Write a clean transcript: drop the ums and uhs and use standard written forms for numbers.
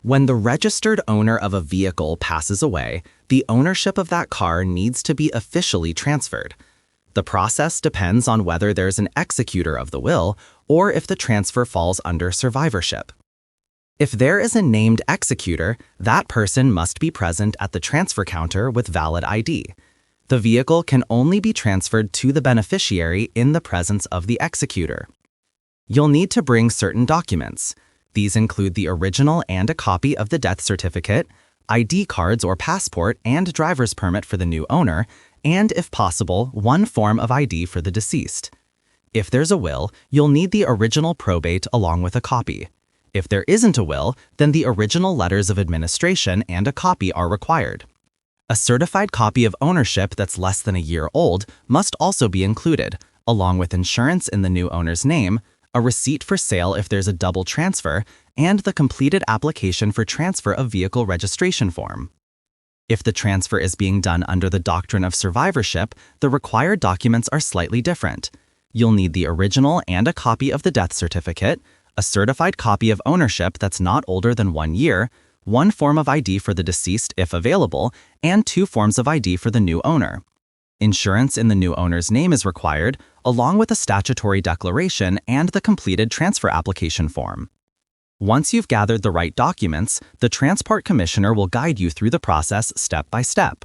When the registered owner of a vehicle passes away, the ownership of that car needs to be officially transferred. The process depends on whether there's an executor of the will or if the transfer falls under survivorship. If there is a named executor, that person must be present at the transfer counter with valid ID. The vehicle can only be transferred to the beneficiary in the presence of the executor. You'll need to bring certain documents. These include the original and a copy of the death certificate, ID cards or passport and driver's permit for the new owner, and, if possible, one form of ID for the deceased. If there's a will, you'll need the original probate along with a copy. If there isn't a will, then the original letters of administration and a copy are required. A certified copy of ownership that's less than a year old must also be included, along with insurance in the new owner's name, a receipt for sale if there's a double transfer, and the completed application for transfer of vehicle registration form. If the transfer is being done under the doctrine of survivorship, the required documents are slightly different. You'll need the original and a copy of the death certificate, a certified copy of ownership that's not older than 1 year, one form of ID for the deceased if available, and 2 forms of ID for the new owner. Insurance in the new owner's name is required, along with a statutory declaration and the completed transfer application form. Once you've gathered the right documents, the Transport Commissioner will guide you through the process step by step.